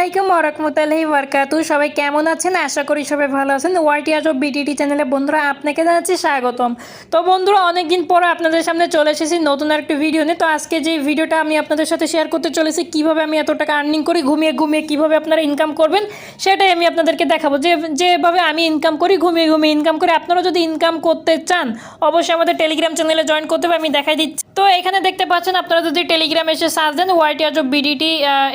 আলাইকুম ওয়া রাহমাতুল্লাহি ওয়া বারাকাতুহু। সবাই কেমন আছেন? আশা করি সবাই ভালো আছেন। ওয়াইটি আজব বিটিটি চ্যানেলে বন্ধুরা আপনাকে জানাচ্ছি স্বাগতম। তো বন্ধুরা অনেকদিন পরে আপনাদের সামনে চলে এসেছি নতুন একটা ভিডিও নিয়ে। তো আজকে যে ভিডিওটা আমি আপনাদের সাথে শেয়ার করতে চলেছি কিভাবে আমি এত টাকা আর্নিং করি ঘুমিয়ে ঘুমিয়ে কিভাবে আপনারা ইনকাম করবেন সেটাই আমি আপনাদেরকে দেখাবো। যেভাবে আমি ইনকাম করি ঘুমিয়ে ঘুমিয়ে ইনকাম করি, আপনারা যদি ইনকাম করতে চান অবশ্যই আমাদের টেলিগ্রাম চ্যানেলে জয়েন করতে হবে, আমি দেখাই দিচ্ছি। তো এখানে দেখতে পাচ্ছেন আপনারা যদি টেলিগ্রামে এসে সার্চ দেন ওয়াইটি আজব বিডিটি,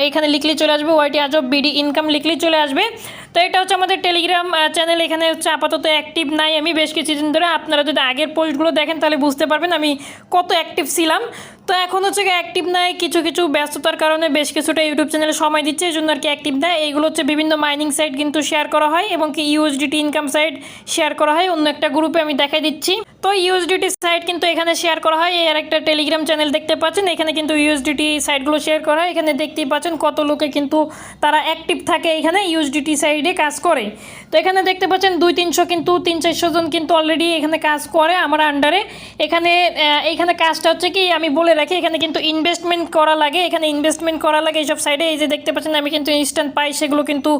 এখানে লিখলেই চলে আসবে ওয়াইটি আজব বিডি ইনকাম লিখলেই চলে আসবে। তো এটা হচ্ছে আমাদের টেলিগ্রাম চ্যানেল। এখানে হচ্ছে আপাতত অ্যাক্টিভ নাই আমি বেশ কিছুদিন ধরে। আপনারা যদি আগের পোস্টগুলো দেখেন তাহলে বুঝতে পারবেন আমি কত অ্যাক্টিভ ছিলাম। তো এখন হচ্ছে অ্যাক্টিভ নাই, কিছু ব্যস্ততার কারণে বেশ কিছুটা ইউটিউব চ্যানেলে সময় দিচ্ছে, এই জন্য আর কি অ্যাক্টিভ নাই। এইগুলো হচ্ছে বিভিন্ন মাইনিং সাইট কিন্তু শেয়ার করা হয় এবং কি ইউএসডিটি ইনকাম সাইট শেয়ার করা হয় অন্য একটা গ্রুপে, আমি দেখাই দিচ্ছি। তো ইউএসডিটি সাইট কিন্তু এখানে শেয়ার করা হয়। এর একটা টেলিগ্রাম চ্যানেল দেখতে পাচ্ছেন, এখানে কিন্তু ইউএসডিটি সাইটগুলো শেয়ার করা হয়। এখানে দেখতেই পাচ্ছেন কত লোকে কিন্তু তারা অ্যাক্টিভ থাকে এখানে ইউএসডিটি সাইডে কাজ করে। তো এখানে দেখতে পাচ্ছেন 200-300 কিন্তু 300-400 জন কিন্তু অলরেডি এখানে কাজ করে আমার আন্ডারে। এখানে কাজটা হচ্ছে কি আমি বলে রাখি, এখানে কিন্তু ইনভেস্টমেন্ট করা লাগে, এইসব সাইডে। এই যে দেখতে পাচ্ছেন আমি কিন্তু ইনস্ট্যান্ট পাই, সেগুলো কিন্তু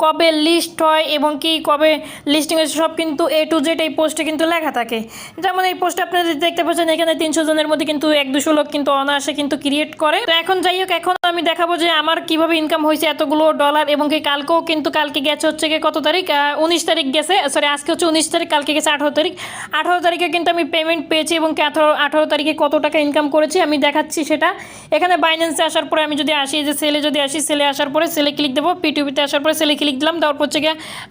কবে লিস্ট হয় এবং কি কবে লিস্টিং হয়েছে সব কিন্তু A to Z এই পোস্টে কিন্তু লেখা থাকে। যেমন এই পোস্টে আপনারা দেখতে পাচ্ছেন এখানে 300 জনের মধ্যে কিন্তু 100-200 লোক কিন্তু অনায়াসে কিন্তু ক্রিয়েট করে। তো এখন যাই হোক, এখন আমি দেখাবো যে আমার কিভাবে ইনকাম হয়েছে এতগুলো ডলার এবং কি কালকে গেছে হচ্ছে কত তারিখ, 19 তারিখ গেছে, সরি আজকে হচ্ছে 19 তারিখ, কালকে গেছে 18 তারিখ। 18 তারিখে কিন্তু আমি পেমেন্ট পেয়েছি এবং কি 18 তারিখে কত টাকা ইনকাম করেছি আমি দেখাচ্ছি সেটা। এখানে বাইন্যান্সে আসার পরে আমি যদি আসি, যে সেলে যদি আসি, সেলে আসার পরে সেলে ক্লিক দেবো, পিটিভিতে আসার পরে সেলে ক্লিক দিলাম, তারপর হচ্ছে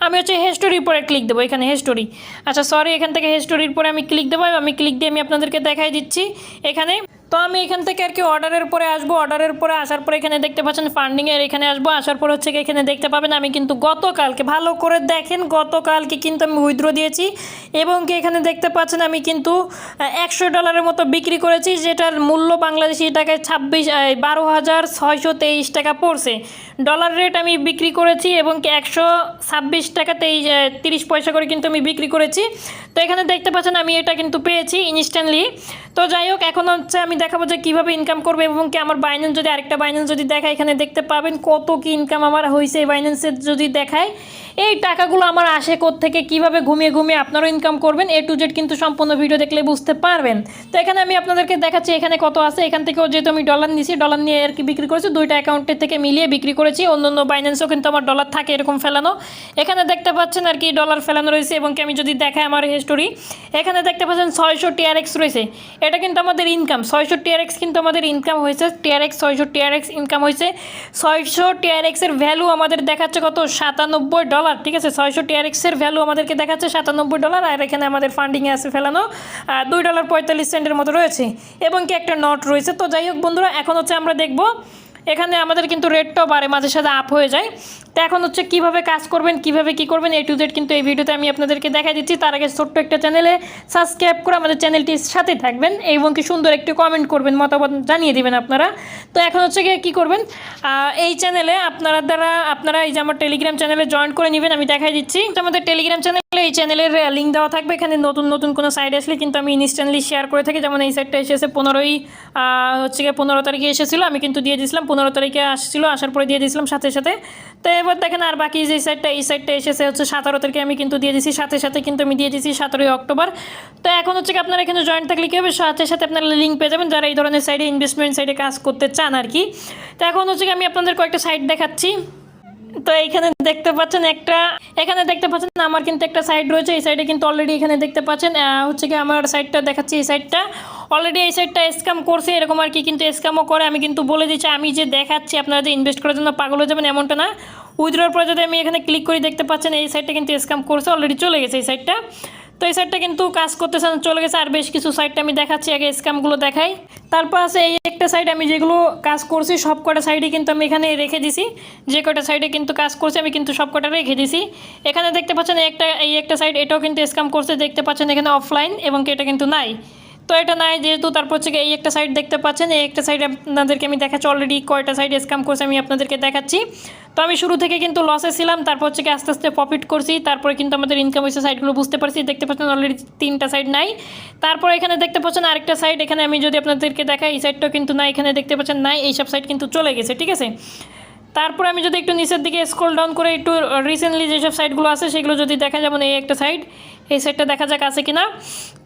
আমি হচ্ছে হিস্টোরির পরে ক্লিক দেবো, এখানে হিস্টোরি, আচ্ছা সরি, এখান থেকে হিস্টোরির পরে আমি ক্লিক দেবো। আমি ক্লিক দিয়ে আমি আপনাদেরকে দেখাই দিচ্ছি এখানে। তো আমি এখান থেকে আর কি অর্ডারের পরে আসবো, অর্ডারের পরে আসার পরে এখানে দেখতে পাচ্ছেন ফান্ডিংয়ের এখানে আসবো। আসার পর হচ্ছে এখানে দেখতে পাবেন আমি কিন্তু গতকালকে, ভালো করে দেখেন, গতকালকে কিন্তু আমি উইথড্র দিয়েছি এবং কি এখানে দেখতে পাচ্ছেন আমি কিন্তু $100 মতো বিক্রি করেছি, যেটার মূল্য বাংলাদেশি টাকায় 12,623 টাকা পড়ছে। ডলার রেট আমি বিক্রি করেছি এবং কি 126 টাকা 30 পয়সা করে কিন্তু আমি বিক্রি করেছি। তো এখানে দেখতে পাচ্ছেন আমি এটা কিন্তু পেয়েছি ইনস্ট্যান্টলি। তো যাই হোক, এখন হচ্ছে আমি দেখাবো যে কীভাবে ইনকাম করবে এবং কি আমার বাইন্যান্স যদি আরেকটা বাইন্যান্স যদি দেখায় এখানে দেখতে পাবেন কত কি ইনকাম আমার হয়েছে। এই বাইন্যান্সের যদি দেখায় এই টাকাগুলো আমার আসে থেকে কীভাবে ঘুমিয়ে ঘুমিয়ে আপনারাও ইনকাম করবেন A to Z কিন্তু সম্পূর্ণ ভিডিও দেখলে বুঝতে পারবেন। তো এখানে আমি আপনাদেরকে দেখাচ্ছি এখানে কত আছে। এখান থেকেও যেহেতু আমি ডলার নিয়েছি, ডলার নিয়ে আর কি বিক্রি করেছি, দুইটা অ্যাকাউন্টের থেকে মিলিয়ে বিক্রি করেছি। অন্য বাইন্যান্সেও কিন্তু আমার ডলার থাকে এরকম ফেলানো, এখানে দেখতে পাচ্ছেন আর কি ডলার ফেলানো রয়েছে। এবং কি আমি যদি দেখাই আমার হিস্টোরি, এখানে দেখতে পাচ্ছেন 600 TRX রয়েছে। এটা কিন্তু আমাদের ইনকাম, 600 TRX কিন্তু আমাদের ইনকাম হয়েছে। 600 TRX ইনকাম হয়েছে। 600 TRX এর ভ্যালু আমাদের দেখাচ্ছে কত, $97, ঠিক আছে। 600 TRX এর ভ্যালু আমাদেরকে দেখাচ্ছে $97। আর এখানে আমাদের ফান্ডিংয়ে আছে ফেলানো $2.45 মতো রয়েছে এবং কি একটা নট রয়েছে। তো যাই হোক বন্ধুরা, এখন হচ্ছে আমরা দেখব এখানে আমাদের কিন্তু রেটটাও বাড়ে, মাঝে সাথে আপ হয়ে যায়। তো এখন হচ্ছে কীভাবে কাজ করবেন, কীভাবে কী করবেন A to Z কিন্তু এই ভিডিওতে আমি আপনাদেরকে দেখাই দিচ্ছি। তার আগে ছোট্ট একটা চ্যানেলে সাবস্ক্রাইব করে আমাদের চ্যানেলটির সাথে থাকবেন এবং কি সুন্দর একটি কমেন্ট করবেন, মতামত জানিয়ে দিবেন আপনারা। তো এখন হচ্ছে কী করবেন, এই চ্যানেলে আপনারা এই যে আমার টেলিগ্রাম চ্যানেলে জয়েন করে নেবেন, আমি দেখাই দিচ্ছি। তো আমাদের টেলিগ্রাম চ্যানেলে এই চ্যানেলের লিঙ্ক দেওয়া থাকবে। এখানে নতুন কোনো সাইট আসলে কিন্তু আমি ইনস্ট্যান্টলি শেয়ার করে থাকি। যেমন এই সাইটটা এসেছে 15 তারিখে এসেছিলো, আমি কিন্তু দিয়ে দিয়েছিলাম 15 তারিখে আসছিলো, আসার পরে দিয়ে দিয়েছিলাম সাথে সাথে। তো এবার দেখেন আর বাকি যে এই সাইটটা এসেছে হচ্ছে 17 তারিখে, আমি কিন্তু দিয়ে দিয়েছি সাথে কিন্তু আমি দিয়ে দিয়েছি 17 অক্টোবর। তো এখন হচ্ছে আপনারা এখানে জয়েন থাকলে কী হবে, সাথে আপনারা লিঙ্ক পেয়ে যাবেন যারা এই ধরনের সাইডে ইনভেস্টমেন্ট সাইডে কাজ করতে চান আর কি। তো এখন হচ্ছে আমি আপনাদের কয়েকটা সাইট দেখাচ্ছি। তো এখানে দেখতে পাচ্ছেন আমার কিন্তু একটা সাইট রয়েছে। এই সাইডে কিন্তু অলরেডি এখানে দেখতে পাচ্ছেন হচ্ছে আমার সাইটটা দেখাচ্ছি। এই সাইটটা অলরেডি স্ক্যাম করছে এরকম আর কি, কিন্তু স্ক্যামও করে। আমি কিন্তু বলে দিচ্ছি, আমি যে দেখাচ্ছি আপনারা যে ইনভেস্ট করার জন্য পাগল হয়ে যাবেন এমনটা না। উইথড্রর পরে যদি আমি এখানে ক্লিক করি দেখতে পাচ্ছেন এই সাইটটা কিন্তু স্ক্যাম করছে, অলরেডি চলে গেছে এই সাইটটা। তো এই সাইটটা কিন্তু কাজ করতেছে না, চলে গেছে। আর বেশ কিছু সাইটটা আমি দেখাচ্ছি, আগে স্ক্যামগুলো দেখাই। তারপর আছে এই একটা সাইট, আমি যেগুলো কাজ করছি সব কটা সাইডে কিন্তু আমি এখানে রেখে দিছি। যে কটা সাইডে কিন্তু কাজ করছে আমি কিন্তু সব কটা রেখে দিছি। এখানে দেখতে পাচ্ছেন এই একটা সাইড, এটাও কিন্তু স্ক্যাম করছে, দেখতে পাচ্ছেন এখানে অফলাইন এবং এটা কিন্তু নাই। তো এটা নাই যেহেতু, তারপর হচ্ছে এই একটা সাইড দেখতে পাচ্ছেন, এই একটা সাইড আপনাদেরকে আমি দেখাচ্ছি অলরেডি কয়টা সাইড স্ক্যাম করছে আমি আপনাদেরকে দেখাচ্ছি। তো আমি শুরু থেকে কিন্তু লসে ছিলাম, তারপর হচ্ছে আস্তে আস্তে প্রফিট করছি, তারপরে কিন্তু আমাদের ইনকাম হয়েছে, সাইডগুলো বুঝতে পারছি। দেখতে পাচ্ছেন অলরেডি 3টা সাইড নাই। তারপর এখানে দেখতে পাচ্ছেন আরেকটা সাইড, এখানে আমি যদি আপনাদেরকে দেখাই এই সাইডটাও কিন্তু নাই, এখানে দেখতে পাচ্ছেন নাই, এইসব সাইড কিন্তু চলে গেছে, ঠিক আছে। তারপরে আমি যদি একটু নিচের দিকে স্ক্রল ডাউন করে একটু রিসেন্টলি যেসব সাইটগুলো আছে সেগুলো যদি দেখা, যেমন এই একটা সাইট, এই সাইটটা দেখা যাক আছে কিনা।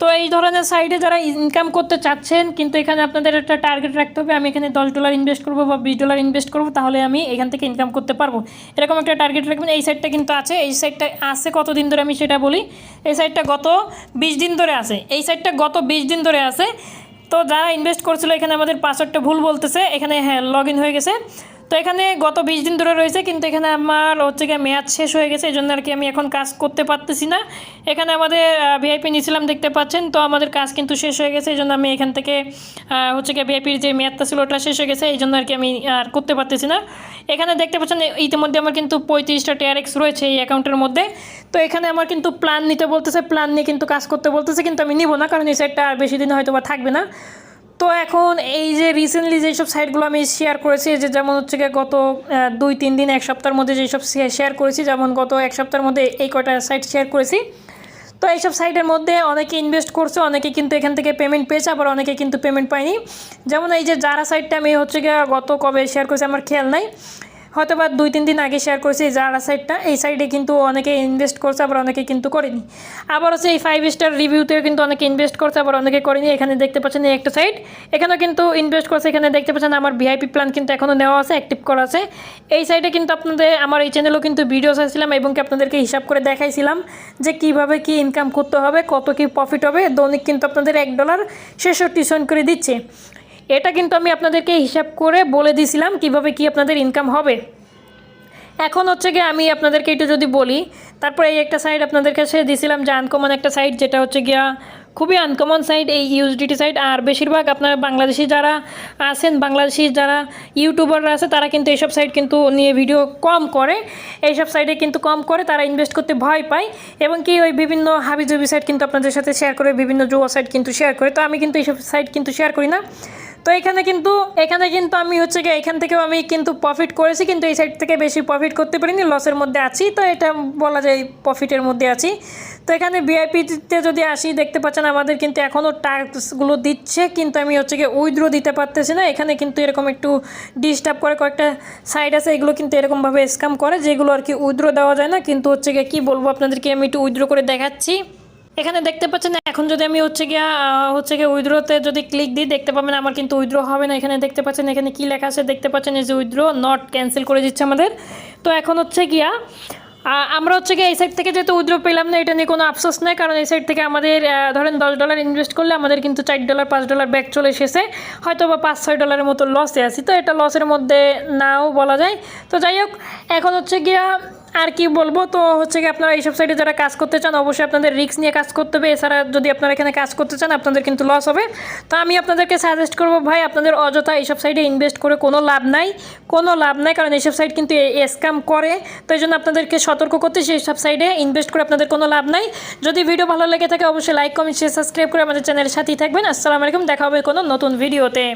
তো এই ধরনের সাইটে যারা ইনকাম করতে চাচ্ছেন, কিন্তু এখানে আপনাদের একটা টার্গেট রাখতে হবে, আমি এখানে $10 ইনভেস্ট করবো বা $20 ইনভেস্ট করবো, তাহলে আমি এখান থেকে ইনকাম করতে পারবো, এরকম একটা টার্গেট রাখবেন। এই সাইটটা কিন্তু আছে, এই সাইটটা আছে কতদিন ধরে আমি সেটা বলি। এই সাইটটা গত 20 দিন ধরে আছে, এই সাইটটা গত 20 দিন ধরে আছে। তো যারা ইনভেস্ট করছিল, এখানে আমাদের পাসওয়ার্ডটা ভুল বলতেছে, এখানে হ্যাঁ লগ ইন হয়ে গেছে। তো এখানে গত 20 দিন ধরে রয়েছে, কিন্তু এখানে আমার হচ্ছে গিয়ে মেয়াদ শেষ হয়ে গেছে, এই জন্য আর কি আমি এখন কাজ করতে পারতেছি না। এখানে আমাদের ভিআইপি নিয়েছিলাম দেখতে পাচ্ছেন, তো আমাদের কাজ কিন্তু শেষ হয়ে গেছে, এই জন্য আমি এখান থেকে হচ্ছে গিয়ে ভিআইপির যে মেয়াদটা ছিল ওটা শেষ হয়ে গেছে, এই জন্য আর কি আমি আর করতে পারতেছি না। এখানে দেখতে পাচ্ছেন ইতিমধ্যে আমার কিন্তু 35টা TRX রয়েছে এই অ্যাকাউন্টের মধ্যে। তো এখানে আমার কিন্তু প্ল্যান নিতে বলতেছে, প্ল্যান নিয়ে কিন্তু কাজ করতে বলতেছে, কিন্তু আমি নিব না, কারণ এই সাইটটা আর বেশি দিন হয়তো বা থাকবে না। তো এখন এই যে রিসেন্টলি যেসব সাইটগুলো আমি শেয়ার করেছি, যে যেমন হচ্ছে গিয়ে গত 2-3 দিন 1 সপ্তাহের মধ্যে যেসব শেয়ার করেছি, যেমন গত 1 সপ্তাহের মধ্যে এই কটা সাইট শেয়ার করেছি। তো এইসব সাইটের মধ্যে অনেকে ইনভেস্ট করছে, অনেকে কিন্তু এখান থেকে পেমেন্ট পেয়েছে, আবার অনেকে কিন্তু পেমেন্ট পায়নি। যেমন এই যে যারা সাইটটা আমি হচ্ছে গিয়ে গত কবে শেয়ার করেছি আমার খেয়াল নাই, হয়তো বা 2-3 দিন আগে শেয়ার করেছি যারা সাইটটা, এই সাইটে কিন্তু অনেকে ইনভেস্ট করছে, আবার অনেকে কিন্তু করেনি। আবার হচ্ছে এই 5 স্টার রিভিউতেও কিন্তু অনেকে ইনভেস্ট করছে, আবার অনেকে করেনি। এখানে দেখতে পাচ্ছেন এই একটা সাইট, এখানেও কিন্তু ইনভেস্ট করছে, এখানে দেখতে পাচ্ছেন আমার ভিআইপি প্ল্যান কিন্তু এখনও নেওয়া আছে, অ্যাক্টিভ করা আছে। এই সাইটে কিন্তু আপনাদের আমার এই চ্যানেলেও কিন্তু ভিডিও চাইছিলাম, এবং কি আপনাদেরকে হিসাব করে দেখাইছিলাম যে কীভাবে কী ইনকাম করতে হবে, কত কী প্রফিট হবে। দৈনিক কিন্তু আপনাদের $1 66 করে দিচ্ছে, এটা কিন্তু আমি আপনাদেরকে হিসাব করে বলে দিয়েছিলাম কীভাবে কি আপনাদের ইনকাম হবে। এখন হচ্ছে গিয়ে আমি আপনাদেরকে একটু যদি বলি, তারপরে এই একটা সাইট আপনাদের কাছে দিয়েছিলাম যে আনকমন একটা সাইট, যেটা হচ্ছে গিয়া খুবই আনকমন সাইট, এই USDT সাইট। আর বেশিরভাগ আপনার বাংলাদেশি যারা আছেন, বাংলাদেশি যারা ইউটিউবাররা আছে, তারা কিন্তু এইসব সাইট কিন্তু নিয়ে ভিডিও কম করে, এইসব সাইটে কিন্তু কম করে, তারা ইনভেস্ট করতে ভয় পায়, এবং কি ওই বিভিন্ন হাবিজাবি সাইট কিন্তু আপনাদের সাথে শেয়ার করে, বিভিন্ন জুয়া সাইট কিন্তু শেয়ার করে। তো আমি কিন্তু এইসব সাইট কিন্তু শেয়ার করি না। তো এখানে কিন্তু আমি হচ্ছে গিয়ে এখান থেকেও আমি কিন্তু প্রফিট করেছি, কিন্তু এই সাইড থেকে বেশি প্রফিট করতে পারিনি, লসের মধ্যে আছি। তো এটা বলা যায় প্রফিটের মধ্যে আছি। তো এখানে ভিআইপিতে যদি আসি, দেখতে পাচ্ছেন আমাদের কিন্তু এখনও টাস্কগুলো দিচ্ছে, কিন্তু আমি হচ্ছে গিয়ে উইথড্র দিতে পারতেছি না। এখানে কিন্তু এরকম একটু ডিস্টার্ব করে, কয়েকটা সাইট আছে, এগুলো কিন্তু এরকমভাবে স্ক্যাম করে, যেগুলো আর কি উইথড্র দেওয়া যায় না। কিন্তু হচ্ছে গিয়ে কী বলবো আপনাদেরকে, আমি একটু উইথড্র করে দেখাচ্ছি। এখানে দেখতে পাচ্ছেন এখন যদি আমি হচ্ছে গিয়ে উইথড্রোতে যদি ক্লিক দিই, দেখতে পাবেন আমার কিন্তু উইথড্র হবে না। এখানে দেখতে পাচ্ছেন এখানে কি লেখা আছে, দেখতে পাচ্ছেন এই যে উইথড্র নট, ক্যান্সেল করে দিচ্ছে আমাদের। তো এখন হচ্ছে গিয়া আমরা হচ্ছে গিয়ে এই সাইড থেকে যেহেতু উইথড্র পেলাম না, এটা নিয়ে কোনো আফসোস নেই, কারণ এই সাইড থেকে আমাদের ধরেন $10 ইনভেস্ট করলে আমাদের কিন্তু $4 $5 ব্যাক চলে এসেছে, হয়তো বা $5-6 মতো লসে আছি। তো এটা লসের মধ্যে নাও বলা যায়। তো যাই হোক, এখন হচ্ছে গিয়া আর কি বলবো, তো হচ্ছে কি আপনারা এইসব সাইডে যারা কাজ করতে চান, অবশ্যই আপনাদের রিস্ক নিয়ে কাজ করতে হবে। এছাড়া যদি আপনারা এখানে কাজ করতে চান, আপনাদের কিন্তু লস হবে। তো আমি আপনাদেরকে সাজেস্ট করবো, ভাই আপনাদের অযথা এইসব সাইডে ইনভেস্ট করে কোনো লাভ নাই, কারণ এইসব সাইড কিন্তু স্ক্যাম করে। তো এই জন্য আপনাদেরকে সতর্ক করতে, সেই সব সাইডে ইনভেস্ট করে আপনাদের কোনো লাভ নাই। যদি ভিডিও ভালো লেগে থাকে, অবশ্যই লাইক, কমেন্ট, শেয়ার, সাবস্ক্রাইব করে আমাদের চ্যানেলের সাথেই থাকবেন। আসসালামু আলাইকুম, দেখা হবে কোনো নতুন ভিডিওতে।